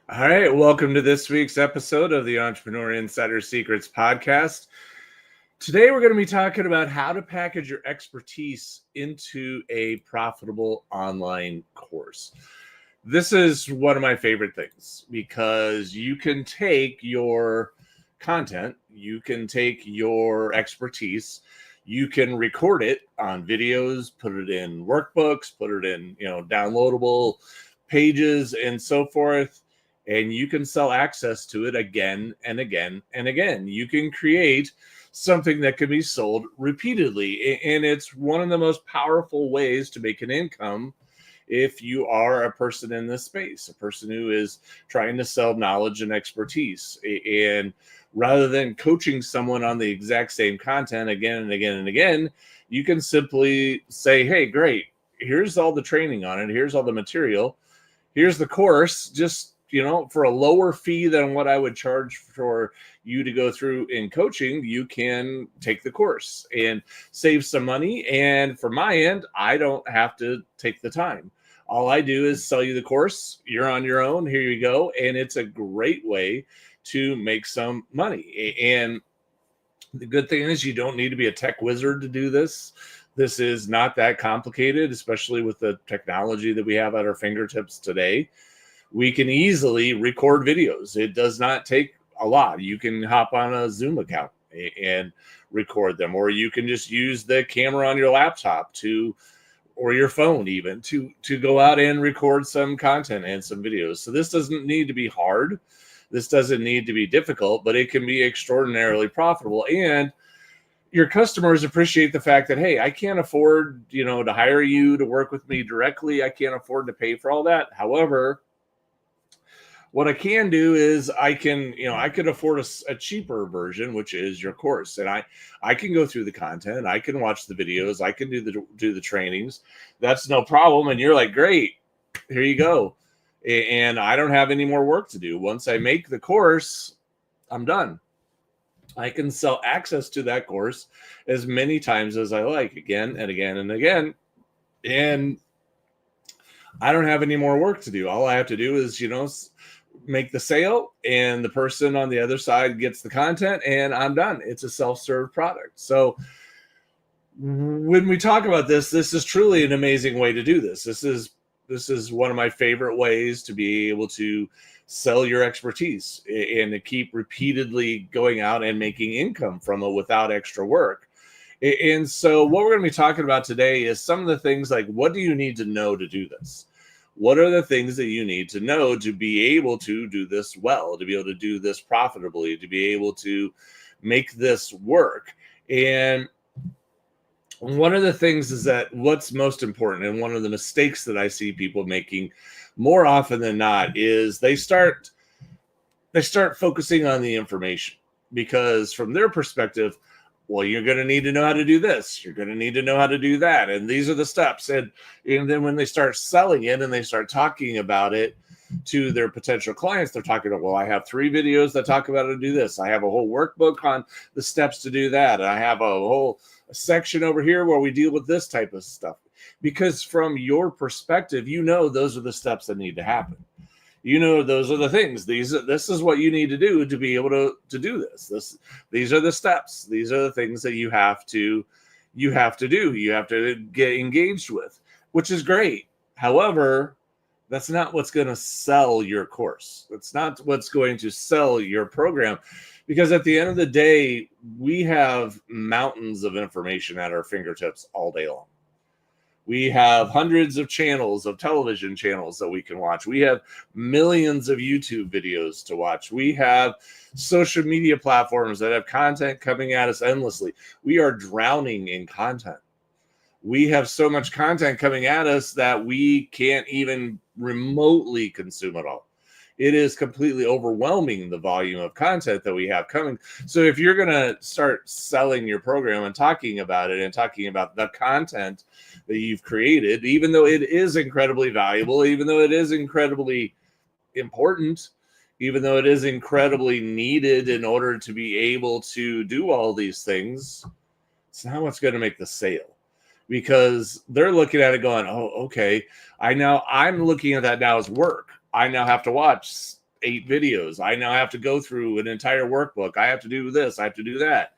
All right, welcome to this week's episode of the Entrepreneur Insider Secrets podcast. Today, we're going to be talking about how to package your expertise into a profitable online course. This is one of my favorite things because you can take your content, you can take your expertise, you can record it on videos, put it in workbooks, put it in, downloadable pages and so forth, and you can sell access to it again and again and again. You can create something that can be sold repeatedly, and it's one of the most powerful ways to make an income if you are a person in this space, a person who is trying to sell knowledge and expertise. And rather than coaching someone on the exact same content again and again and again, you can simply say, hey, great, here's all the training on it, here's all the material, here's the course, just for a lower fee than what I would charge for you to go through in coaching, you can take the course and save some money. And for my end, I don't have to take the time. All I do is sell you the course. You're on your own. Here you go. And it's a great way to make some money. And the good thing is you don't need to be a tech wizard to do this. This is not that complicated, especially with the technology that we have at our fingertips today. We can easily record videos. It does not take a lot. You can hop on a Zoom account and record them, or you can just use the camera on your laptop or your phone even to go out and record some content and some videos. So this doesn't need to be hard. This doesn't need to be difficult, but it can be extraordinarily profitable. And your customers appreciate the fact that, hey, I can't afford, to hire you to work with me directly. I can't afford to pay for all that. However, what I can do is I could afford a cheaper version, which is your course. And I can go through the content. I can watch the videos. I can do the trainings. That's no problem. And you're like, great, here you go. And I don't have any more work to do. Once I make the course, I'm done. I can sell access to that course as many times as I like, again and again and again. And I don't have any more work to do. All I have to do is, make the sale, and the person on the other side gets the content, and I'm done. It's a self-serve product. So when we talk about this is truly an amazing way to do this. This is one of my favorite ways to be able to sell your expertise and to keep repeatedly going out and making income from it without extra work. And so what we're going to be talking about today is some of the things like, what do you need to know to do this? What are the things that you need to know to be able to do this well, to be able to do this profitably, to be able to make this work? And one of the things is that what's most important, and one of the mistakes that I see people making more often than not, is they start focusing on the information, because from their perspective, well, you're going to need to know how to do this. You're going to need to know how to do that. And these are the steps. And then when they start selling it and they start talking about it to their potential clients, they're talking about, well, I have 3 videos that talk about how to do this. I have a whole workbook on the steps to do that. And I have a whole section over here where we deal with this type of stuff. Because from your perspective, those are the steps that need to happen. Those are the things. This is what you need to do to be able to do this. These are the steps. These are the things that you have to do. You have to get engaged with, which is great. However, that's not what's going to sell your course. That's not what's going to sell your program, because at the end of the day, we have mountains of information at our fingertips all day long. We have hundreds of channels, of television channels that we can watch. We have millions of YouTube videos to watch. We have social media platforms that have content coming at us endlessly. We are drowning in content. We have so much content coming at us that we can't even remotely consume it all. It is completely overwhelming, the volume of content that we have coming. So if you're going to start selling your program and talking about it and talking about the content that you've created, even though it is incredibly valuable, even though it is incredibly important, even though it is incredibly needed in order to be able to do all these things, it's not what's going to make the sale. Because they're looking at it going, oh, okay, I'm looking at that now as work. I now have to watch 8 videos. I now have to go through an entire workbook. I have to do this. I have to do that.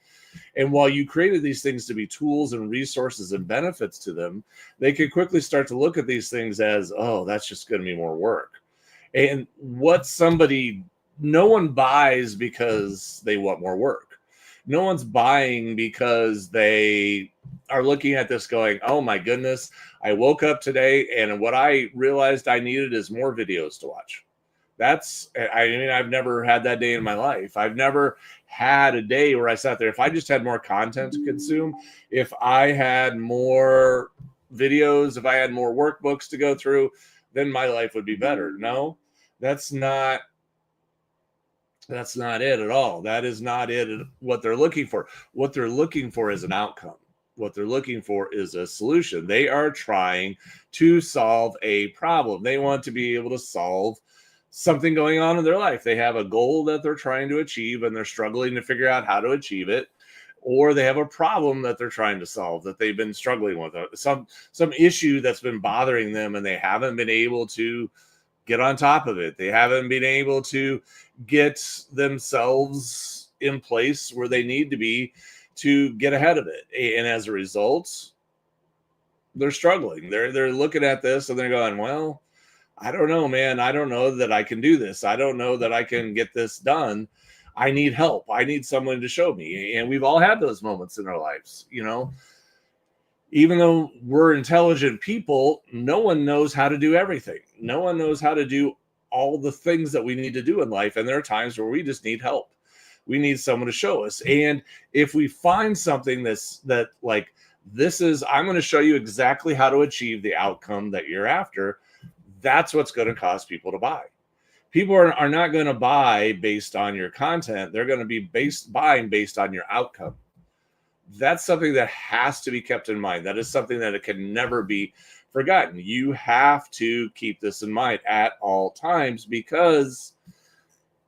And while you created these things to be tools and resources and benefits to them, they could quickly start to look at these things as, oh, that's just going to be more work. And no one buys because they want more work. No one's buying because they are looking at this going, oh my goodness, I woke up today and what I realized I needed is more videos to watch. I've never had that day in my life. I've never had a day where I sat there. If I just had more content to consume, if I had more videos, if I had more workbooks to go through, then my life would be better. No, that's not it at all. That is not it. What they're looking for. What they're looking for is an outcome. What they're looking for is a solution. They are trying to solve a problem. They want to be able to solve something going on in their life. They have a goal that they're trying to achieve and they're struggling to figure out how to achieve it, or they have a problem that they're trying to solve that they've been struggling with, some issue that's been bothering them and they haven't been able to get on top of it. They haven't been able to get themselves in place where they need to be to get ahead of it. And as a result, they're struggling. They're looking at this and they're going, well, I don't know, man. I don't know that I can do this. I don't know that I can get this done. I need help. I need someone to show me. And we've all had those moments in our lives, even though we're intelligent people, no one knows how to do everything. No one knows how to do all the things that we need to do in life. And there are times where we just need help. We need someone to show us. And if we find something I'm going to show you exactly how to achieve the outcome that you're after, that's what's going to cause people to buy. People are not going to buy based on your content. They're going to be buying based on your outcome. That's something that has to be kept in mind. That is something that it can never be forgotten. You have to keep this in mind at all times, because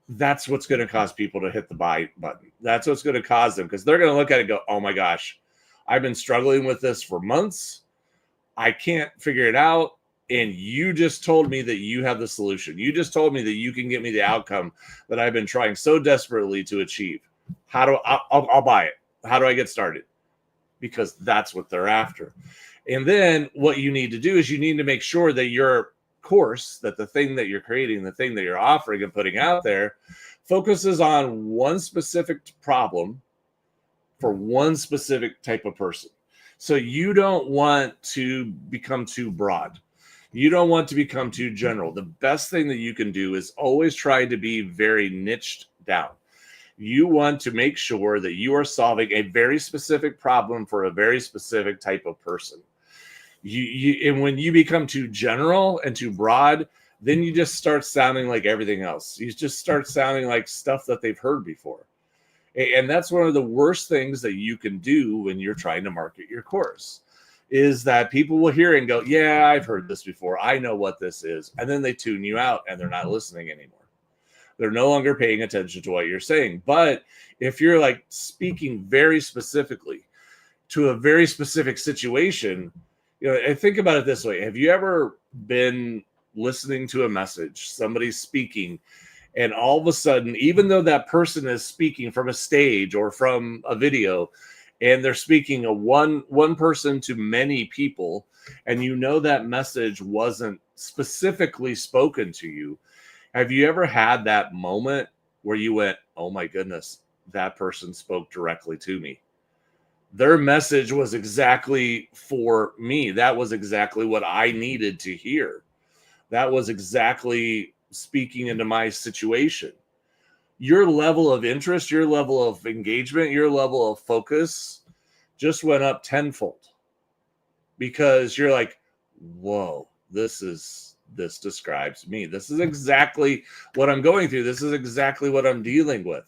that's what's going to cause people to hit the buy button. That's what's going to cause them, because they're going to look at it and go, oh my gosh, I've been struggling with this for months. I can't figure it out. And you just told me that you have the solution. You just told me that you can get me the outcome that I've been trying so desperately to achieve. I'll buy it. How do I get started? Because that's what they're after. And then what you need to do is you need to make sure that your course, that the thing that you're creating, the thing that you're offering and putting out there, focuses on one specific problem for one specific type of person. So you don't want to become too broad. You don't want to become too general. The best thing that you can do is always try to be very niched down. You want to make sure that you are solving a very specific problem for a very specific type of person. And when you become too general and too broad, then you just start sounding like everything else. You just start sounding like stuff that they've heard before. And that's one of the worst things that you can do when you're trying to market your course, is that people will hear and go, yeah, I've heard this before. I know what this is. And then they tune you out and they're not listening anymore. They're no longer paying attention to what you're saying. But if you're like speaking very specifically to a very specific situation, and think about it this way. Have you ever been listening to a message, somebody's speaking, and all of a sudden, even though that person is speaking from a stage or from a video, and they're speaking a one person to many people, and that message wasn't specifically spoken to you, have you ever had that moment where you went, oh my goodness, that person spoke directly to me? Their message was exactly for me. That was exactly what I needed to hear. That was exactly speaking into my situation. Your level of interest, your level of engagement, your level of focus just went up tenfold, because you're like, whoa, this describes me. This is exactly what I'm going through. This is exactly what I'm dealing with.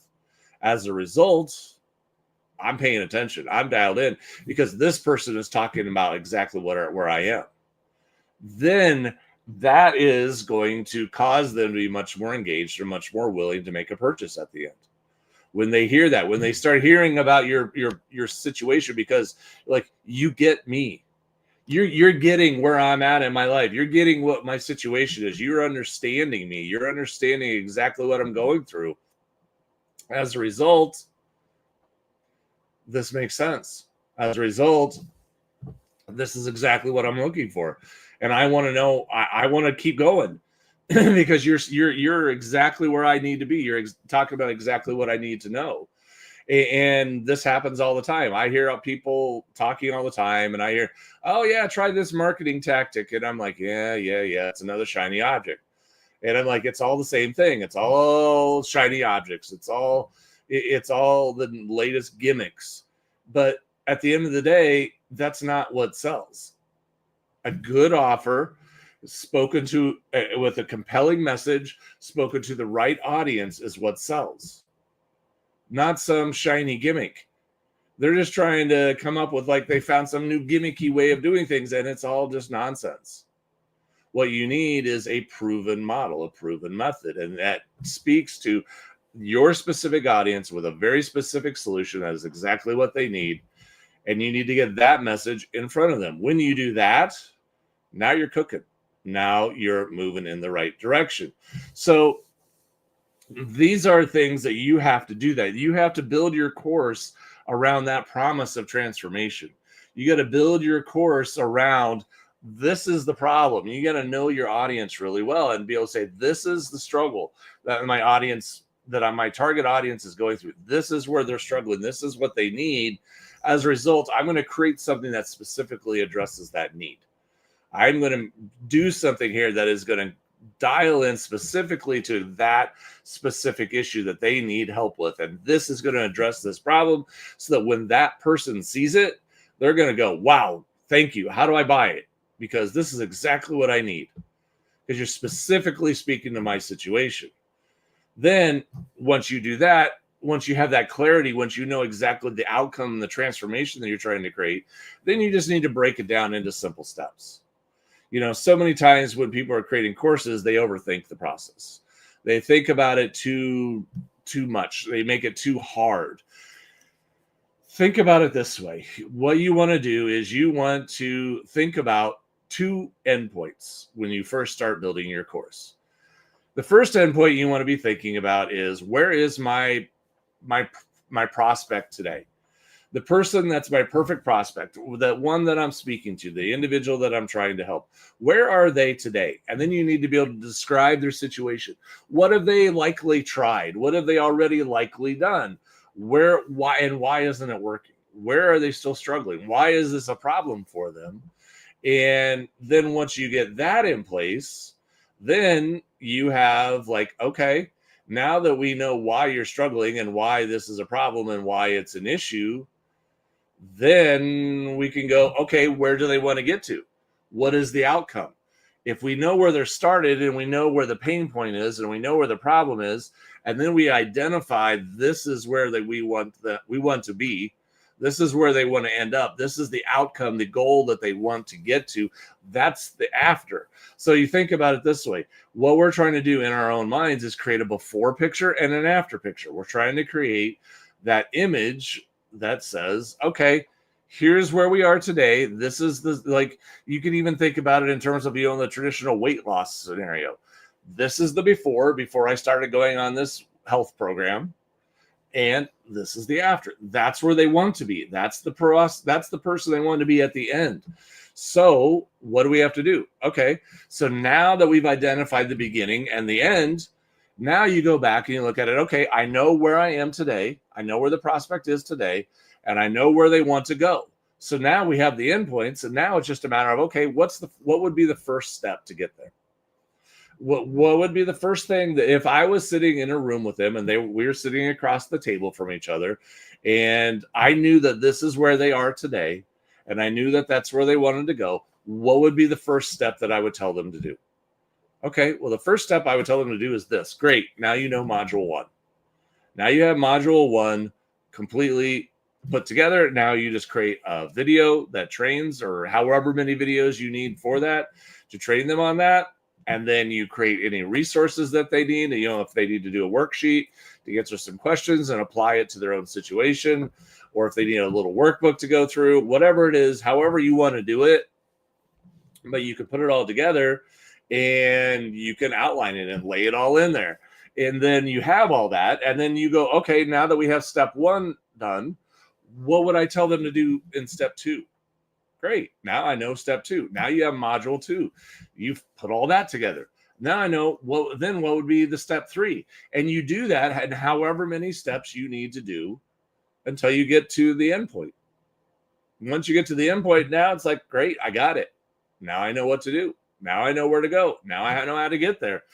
As a result, I'm paying attention. I'm dialed in because this person is talking about exactly where I am. Then that is going to cause them to be much more engaged or much more willing to make a purchase at the end. When they hear that, when they start hearing about your situation, because like, you get me, You're getting where I'm at in my life. You're getting what my situation is. You're understanding me. You're understanding exactly what I'm going through. As a result, this makes sense. As a result, this is exactly what I'm looking for. And I want to know, I want to keep going because you're exactly where I need to be. You're talking about exactly what I need to know. And this happens all the time. I hear people talking all the time, and I hear, oh yeah, try this marketing tactic. And I'm like, yeah, it's another shiny object. And I'm like, it's all the same thing. It's all shiny objects. It's all the latest gimmicks. But at the end of the day, that's not what sells. A good offer spoken to with a compelling message, spoken to the right audience, is what sells. Not some shiny gimmick. They're just trying to come up with, like, they found some new gimmicky way of doing things, and it's all just nonsense. What you need is a proven model, a proven method, and that speaks to your specific audience with a very specific solution that is exactly what they need. And you need to get that message in front of them. When you do that, now you're cooking. Now you're moving in the right direction. So these are things that you have to do. That you have to build your course around that promise of transformation. You got to build your course around, this is the problem. You got to know your audience really well and be able to say, this is the struggle that my audience, that my target audience is going through. This is where they're struggling. This is what they need. As a result, I'm going to create something that specifically addresses that need. I'm going to do something here that is going to dial in specifically to that specific issue that they need help with. And this is going to address this problem so that when that person sees it, they're going to go, wow, thank you. How do I buy it? Because this is exactly what I need. Because you're specifically speaking to my situation. Then once you do that, once you have that clarity, once you know exactly the outcome and the transformation that you're trying to create, then you just need to break it down into simple steps. You know, so many times when people are creating courses, they overthink the process. They think about it too much. They make it too hard. Think about it this way. What you want to do is you want to think about two endpoints when you first start building your course. The first endpoint you want to be thinking about is, where is my prospect today? The person that's my perfect prospect, that one that I'm speaking to, the individual that I'm trying to help, where are they today? And then you need to be able to describe their situation. What have they likely tried? What have they already likely done? Why isn't it working? Where are they still struggling? Why is this a problem for them? And then once you get that in place, then you have, like, okay, now that we know why you're struggling and why this is a problem and why it's an issue, then we can go, okay, where do they want to get to? What is the outcome? If we know where they're started and we know where the pain point is and we know where the problem is, and then we identify this is where we want to be, this is where they want to end up, this is the outcome, the goal that they want to get to, that's the after. So you think about it this way. What we're trying to do in our own minds is create a before picture and an after picture. We're trying to create that image that says, okay, here's where we are today. This is like, you can even think about it in terms of, the traditional weight loss scenario. This is the before I started going on this health program. And this is the after. That's where they want to be. That's the person they want to be at the end. So what do we have to do? Okay, so now that we've identified the beginning and the end, now you go back and you look at it. Okay, I know where I am today. I know where the prospect is today, and I know where they want to go. So now we have the endpoints, and now it's just a matter of, okay, what would be the first step to get there? What would be the first thing that, if I was sitting in a room with them and we were sitting across the table from each other, and I knew that this is where they are today, and I knew that that's where they wanted to go, what would be the first step that I would tell them to do? Okay, well, the first step I would tell them to do is this. Great, now you know module 1. Now you have module 1 completely put together. Now you just create a video that trains, or however many videos you need for that to train them on that. And then you create any resources that they need. If they need to do a worksheet to answer some questions and apply it to their own situation, or if they need a little workbook to go through, whatever it is, however you want to do it, but you can put it all together and you can outline it and lay it all in there. And then you have all that. And then you go, okay, now that we have step 1 done, what would I tell them to do in step 2? Great. Now I know step 2. Now you have module 2. You've put all that together. Now I know what would be the step 3. And you do that and however many steps you need to do until you get to the end point. Once you get to the end point, now it's like, great, I got it. Now I know what to do. Now I know where to go. Now I know how to get there.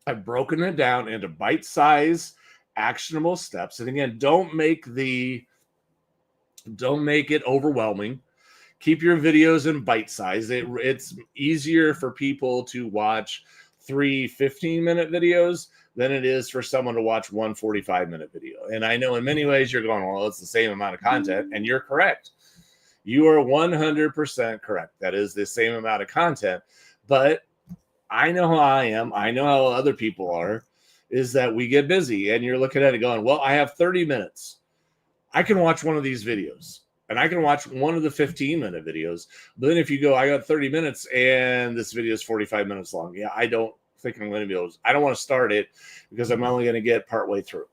I've broken it down into bite-sized, actionable steps. And again, don't make it overwhelming. Keep your videos in bite size. It's easier for people to watch 3 15-minute videos than it is for someone to watch one 45-minute video. And I know in many ways you're going, well, it's the same amount of content, and you're correct. You are 100% correct. That is the same amount of content. But I know how I am. I know how other people are, is that we get busy and you're looking at it going, well, I have 30 minutes. I can watch one of these videos and I can watch one of the 15-minute videos. But then if you go, I got 30 minutes and this video is 45 minutes long. Yeah, I don't think I'm going to be able to, I don't want to start it because I'm only going to get partway through.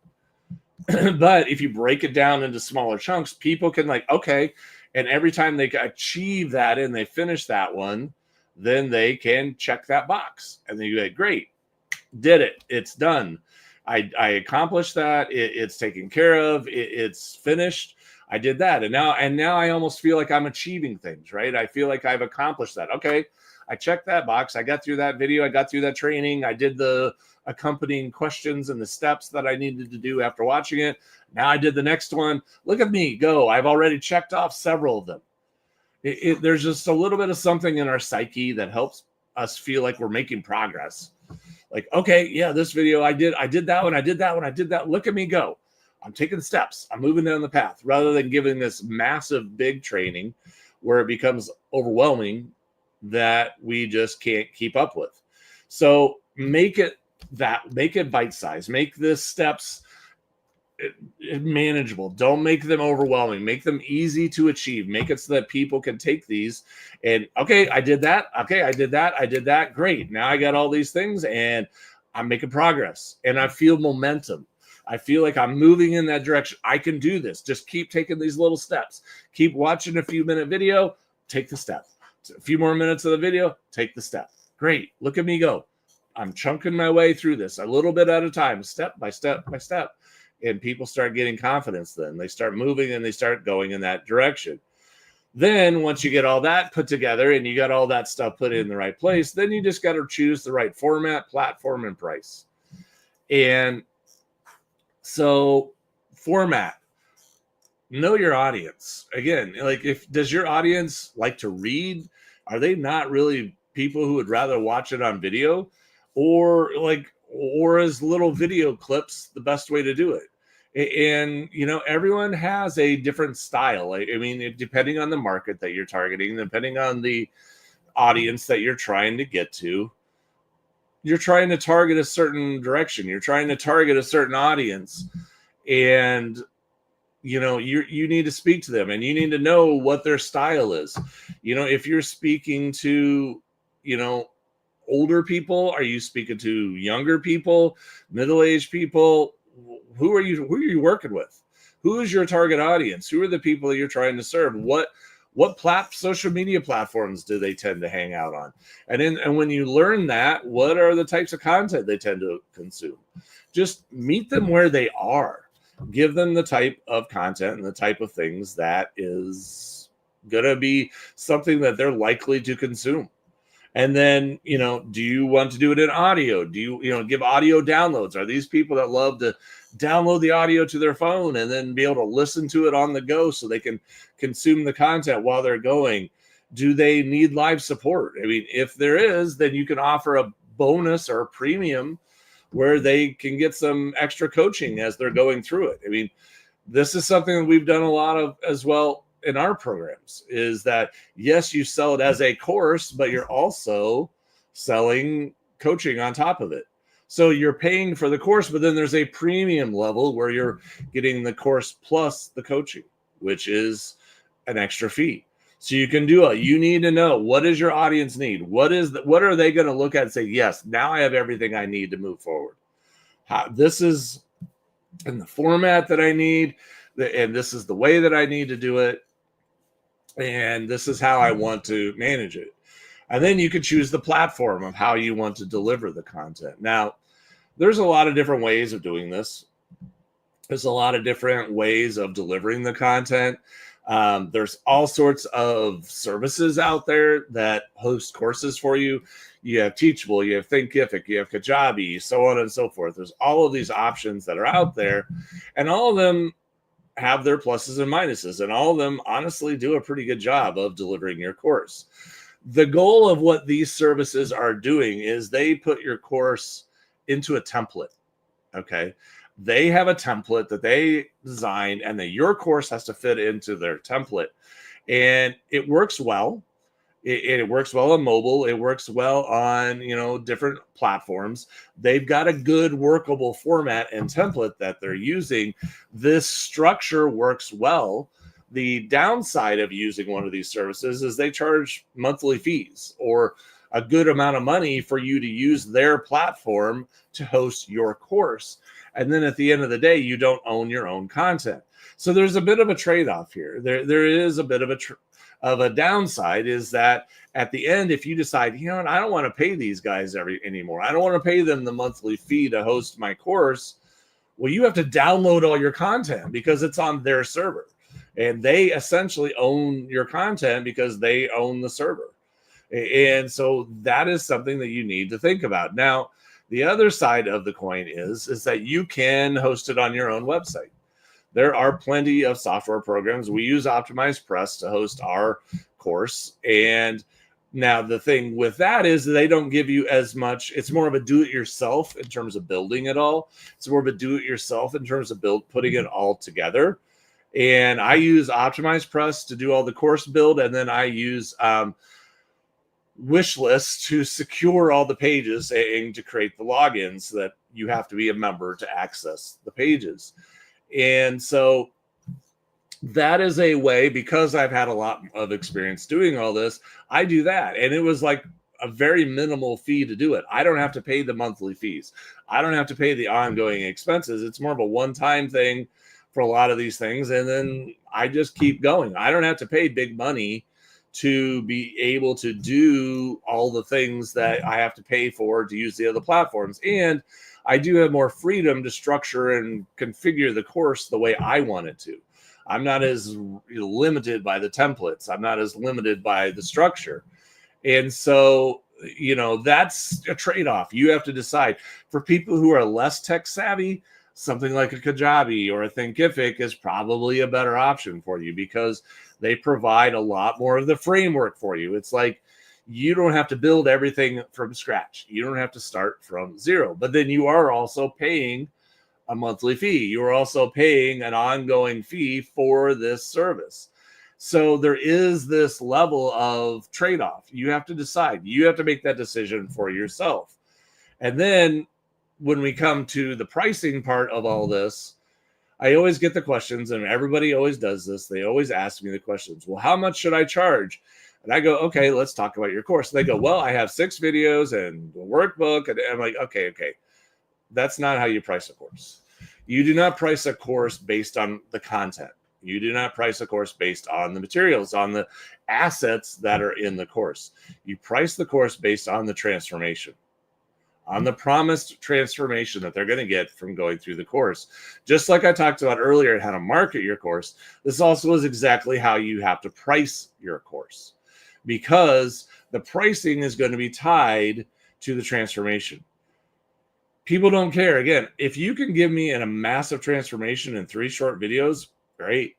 But if you break it down into smaller chunks, people can like, okay. And every time they achieve that and they finish that one, then they can check that box. And then you go, great, did it. It's done. I accomplished that. It's taken care of. It's finished. I did that. And now I almost feel like I'm achieving things, right? I feel like I've accomplished that. Okay, I checked that box. I got through that video. I got through that training. I did the accompanying questions and the steps that I needed to do after watching it. Now I did the next one. Look at me go. I've already checked off several of them. There's just a little bit of something in our psyche that helps us feel like we're making progress. Like, okay, yeah, this video, I did that one. I did that one. I did that. Look at me go. I'm taking steps. I'm moving down the path rather than giving this massive, big training where it becomes overwhelming that we just can't keep up with. So make it bite-sized. Make the steps manageable. Don't make them overwhelming. Make them easy to achieve. Make it so that people can take these and, okay, I did that. Okay, I did that. I did that. Great. Now I got all these things and I'm making progress and I feel momentum. I feel like I'm moving in that direction. I can do this. Just keep taking these little steps. Keep watching a few-minute video. Take the step. A few more minutes of the video. Take the step. Great. Look at me go. I'm chunking my way through this a little bit at a time, step by step by step. And people start getting confidence then. They start moving and they start going in that direction. Then once you get all that put together and you got all that stuff put in the right place, then you just got to choose the right format, platform, and price. And so format, know your audience. Again, like does your audience like to read? Are they not really people who would rather watch it on video? Or is little video clips the best way to do it? And, everyone has a different style. I mean, depending on the market that you're targeting, depending on the audience that you're trying to get to, you're trying to target a certain direction. You're trying to target a certain audience. And, you need to speak to them and you need to know what their style is. If you're speaking to, older people, are you speaking to younger people, middle-aged people? Who are you working with? Who is your target audience? Who are the people that you're trying to serve? What social media platforms do they tend to hang out on? And when you learn that, what are the types of content they tend to consume? Just meet them where they are. Give them the type of content and the type of things that is going to be something that they're likely to consume. And then, do you want to do it in audio? Do you, give audio downloads? Are these people that love to download the audio to their phone and then be able to listen to it on the go so they can consume the content while they're going? Do they need live support? I mean, if there is, then you can offer a bonus or a premium where they can get some extra coaching as they're going through it. I mean, this is something that we've done a lot of as well in our programs, is that, yes, you sell it as a course, but you're also selling coaching on top of it. So you're paying for the course, but then there's a premium level where you're getting the course plus the coaching, which is an extra fee. So you can do you need to know, what does your audience need? What are they going to look at and say, yes, now I have everything I need to move forward. This is in the format that I need, and this is the way that I need to do it, and this is how I want to manage it. And then you can choose the platform of how you want to deliver the content. Now, there's a lot of different ways of doing this. There's a lot of different ways of delivering the content. There's all sorts of services out there that host courses for you. You have Teachable, you have Thinkific, you have Kajabi, so on and so forth. There's all of these options that are out there, and all of them have their pluses and minuses, and all of them honestly do a pretty good job of delivering your course. The goal of what these services are doing is they put your course into a template. Okay. They have a template that they designed, and that your course has to fit into their template. And it works well. It works well on mobile. It works well on, different platforms. They've got a good workable format and template that they're using. This structure works well. The downside of using one of these services is they charge monthly fees or a good amount of money for you to use their platform to host your course. And then at the end of the day, you don't own your own content. So there's a bit of a trade-off here. There is a bit of a downside, is that at the end, if you decide, I don't want to pay these guys anymore, I don't want to pay them the monthly fee to host my course. Well, you have to download all your content because it's on their server, and they essentially own your content because they own the server. And so that is something that you need to think about. Now, the other side of the coin is that you can host it on your own website. There are plenty of software programs. We use OptimizePress to host our course. And now the thing with that is they don't give you as much. It's more of a do-it-yourself in terms of building it all. It's more of a do-it-yourself in terms of putting it all together. And I use OptimizePress to do all the course build. And then I use Wishlist to secure all the pages and to create the logins so that you have to be a member to access the pages. And so that is a way, because I've had a lot of experience doing all this, I do that. And it was like a very minimal fee to do it. I don't have to pay the monthly fees. I don't have to pay the ongoing expenses. It's more of a one-time thing for a lot of these things. And then I just keep going. I don't have to pay big money to be able to do all the things that I have to pay for to use the other platforms. And I do have more freedom to structure and configure the course the way I want it to. I'm not as limited by the templates. I'm not as limited by the structure. And so, that's a trade-off. You have to decide. For people who are less tech savvy, something like a Kajabi or a Thinkific is probably a better option for you, because they provide a lot more of the framework for you. It's like you don't have to build everything from scratch. You don't have to start from zero. But then you are also paying a monthly fee. You are also paying an ongoing fee for this service. So there is this level of trade-off. You have to decide. You have to make that decision for yourself. And then when we come to the pricing part of all this, I always get the questions, and everybody always does this. They always ask me the questions. Well, how much should I charge? And I go, okay, let's talk about your course. And they go, well, I have 6 videos and a workbook. And I'm like, okay. That's not how you price a course. You do not price a course based on the content. You do not price a course based on the materials, on the assets that are in the course. You price the course based on the transformation, on the promised transformation that they're going to get from going through the course. Just like I talked about earlier, how to market your course, this also is exactly how you have to price your course, because the pricing is going to be tied to the transformation. People don't care. Again, if you can give me a massive transformation in 3 short videos, great.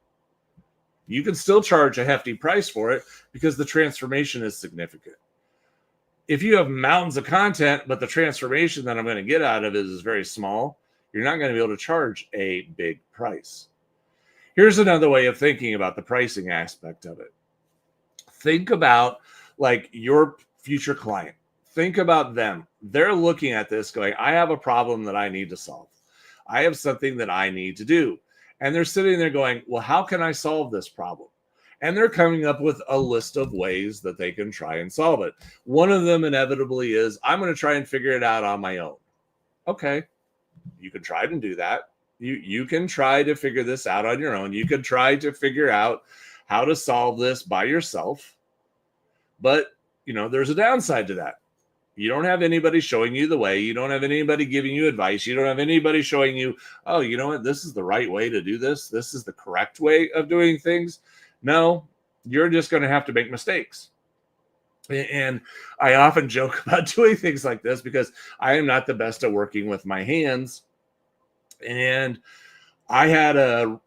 You can still charge a hefty price for it because the transformation is significant. If you have mountains of content, but the transformation that I'm going to get out of it is very small, you're not going to be able to charge a big price. Here's another way of thinking about the pricing aspect of it. Think about like your future client. Think about them. They're looking at this going, I have a problem that I need to solve. I have something that I need to do. And they're sitting there going, well, how can I solve this problem? and they're coming up with a list of ways that they can try and solve it. One of them inevitably is, I'm going to try and figure it out on my own. Okay, you can try to do that. You can try to figure this out on your own. You can try to figure out how to solve this by yourself. But, there's a downside to that. You don't have anybody showing you the way. You don't have anybody giving you advice. You don't have anybody showing you, oh, you know what? This is the right way to do this. This is the correct way of doing things. No, you're just going to have to make mistakes. And I often joke about doing things like this because I am not the best at working with my hands. And I had an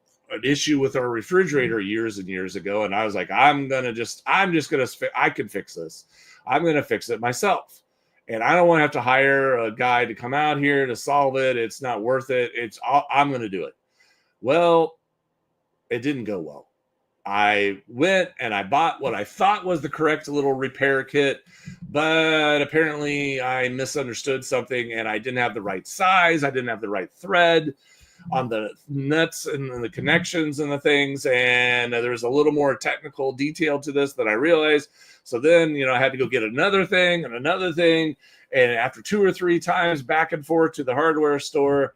issue with our refrigerator years and years ago. And I was like, I can fix this. I'm going to fix it myself. And I don't want to have to hire a guy to come out here to solve it. It's not worth it. I'm going to do it. Well, it didn't go well. I went and I bought what I thought was the correct little repair kit, but apparently I misunderstood something and I didn't have the right size. I didn't have the right thread on the nuts and the connections and the things. And there's a little more technical detail to this than I realized. So then, I had to go get another thing and another thing. And after 2 or 3 times back and forth to the hardware store,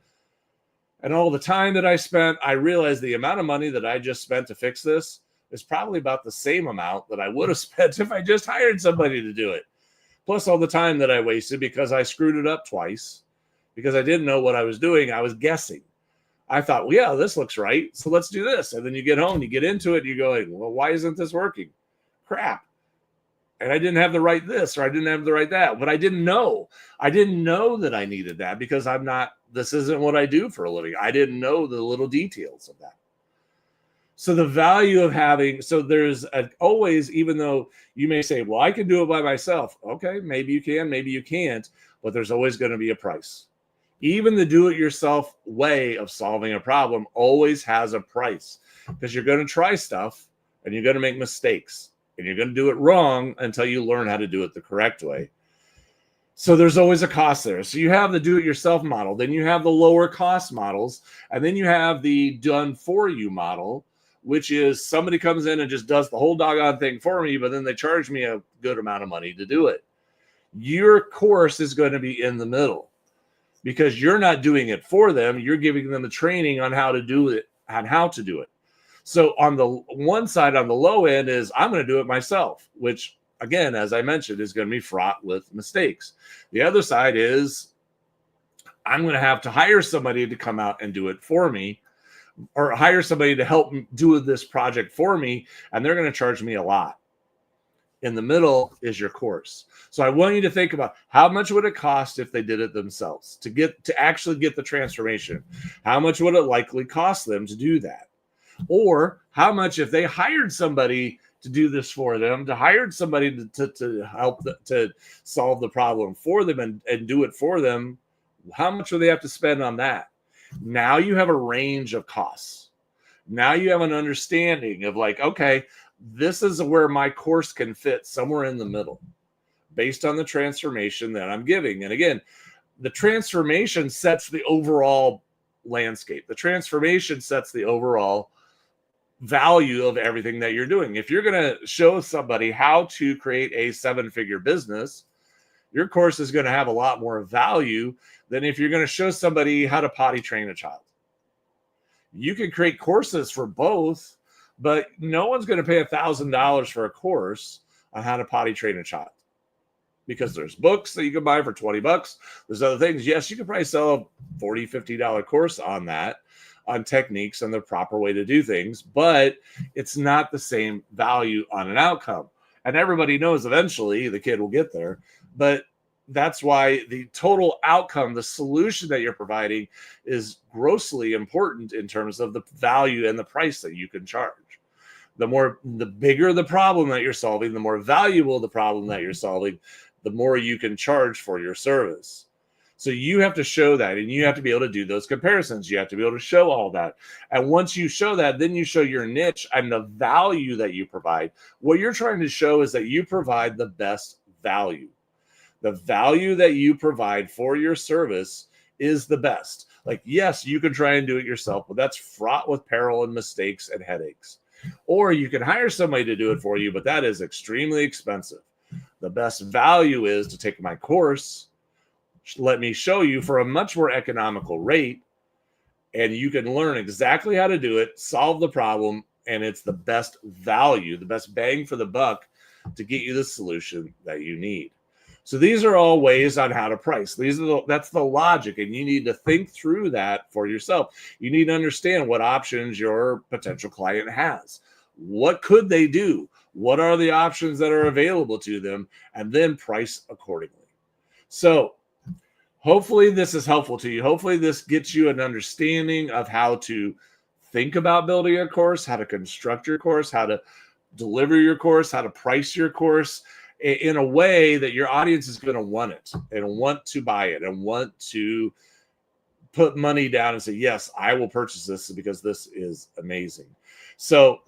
and all the time that I spent, I realized the amount of money that I just spent to fix this is probably about the same amount that I would have spent if I just hired somebody to do it. Plus all the time that I wasted because I screwed it up twice because I didn't know what I was doing. I was guessing. I thought, well, yeah, this looks right. So let's do this. And then you get home, you get into it, and you go, well, why isn't this working? Crap. And I didn't have the right this, or I didn't have the right that, but I didn't know. I didn't know that I needed that because this isn't what I do for a living. I didn't know the little details of that. So the value of there's always, even though you may say, well, I can do it by myself. Okay, maybe you can, maybe you can't, but there's always going to be a price. Even the do-it-yourself way of solving a problem always has a price because you're going to try stuff and you're going to make mistakes. And you're going to do it wrong until you learn how to do it the correct way. So there's always a cost there. So you have the do-it-yourself model. Then you have the lower cost models. And then you have the done-for-you model, which is somebody comes in and just does the whole doggone thing for me, but then they charge me a good amount of money to do it. Your course is going to be in the middle because you're not doing it for them. You're giving them the training on how to do it. So on the one side, on the low end is I'm going to do it myself, which again, as I mentioned, is going to be fraught with mistakes. The other side is I'm going to have to hire somebody to come out and do it for me or hire somebody to help do this project for me. And they're going to charge me a lot. In the middle is your course. So I want you to think about how much would it cost if they did it themselves to actually get the transformation? How much would it likely cost them to do that? Or how much if they hired somebody to do this for them, to hire somebody to help to solve the problem for them and do it for them, how much would they have to spend on that? Now you have a range of costs. Now you have an understanding of like, okay, this is where my course can fit somewhere in the middle based on the transformation that I'm giving. And again, the transformation sets the overall landscape. The transformation sets the overall value of everything that you're doing. If you're going to show somebody how to create a 7-figure business, your course is going to have a lot more value than if you're going to show somebody how to potty train a child. You can create courses for both, but no one's going to pay $1,000 for a course on how to potty train a child because there's books that you can buy for $20. There's other things. Yes, you could probably sell a $40, $50 course on that, on techniques and the proper way to do things, but it's not the same value on an outcome. And everybody knows eventually the kid will get there, but that's why the total outcome, the solution that you're providing is grossly important in terms of the value and the price that you can charge. The bigger the problem that you're solving, the more valuable the problem that you're solving, the more you can charge for your service. So you have to show that, and you have to be able to do those comparisons. You have to be able to show all that. And once you show that, then you show your niche and the value that you provide. What you're trying to show is that you provide the best value. The value that you provide for your service is the best. Like, yes, you can try and do it yourself, but that's fraught with peril and mistakes and headaches. Or you can hire somebody to do it for you, but that is extremely expensive. The best value is to take my course, let me show you for a much more economical rate, and you can learn exactly how to do it, solve the problem, and it's the best value, the best bang for the buck to get you the solution that you need. So these are all ways on how to price. That's the logic, and you need to think through that for yourself. You need to understand what options your potential client has. What could they do? What are the options that are available to them? And then price accordingly. So hopefully this is helpful to you. Hopefully this gets you an understanding of how to think about building a course, how to construct your course, how to deliver your course, how to price your course in a way that your audience is going to want it and want to buy it and want to put money down and say, yes, I will purchase this because this is amazing. So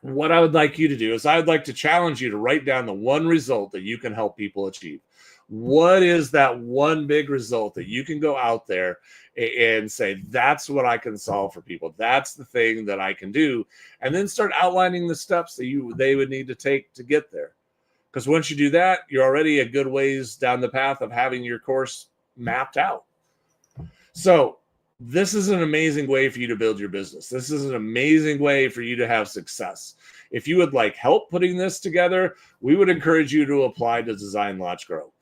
what I would like you to do is I would like to challenge you to write down the one result that you can help people achieve. What is that one big result that you can go out there and say, that's what I can solve for people. That's the thing that I can do. And then start outlining the steps that they would need to take to get there. Because once you do that, you're already a good ways down the path of having your course mapped out. So this is an amazing way for you to build your business. This is an amazing way for you to have success. If you would like help putting this together, we would encourage you to apply to Design Launch Grow.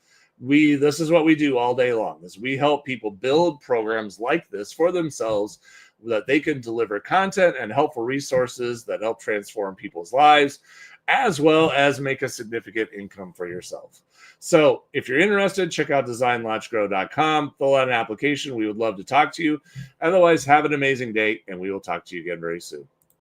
This is what we do all day long, is we help people build programs like this for themselves that they can deliver content and helpful resources that help transform people's lives, as well as make a significant income for yourself. So if you're interested, check out designlaunchgrow.com, fill out an application. We would love to talk to you. Otherwise, have an amazing day, and we will talk to you again very soon.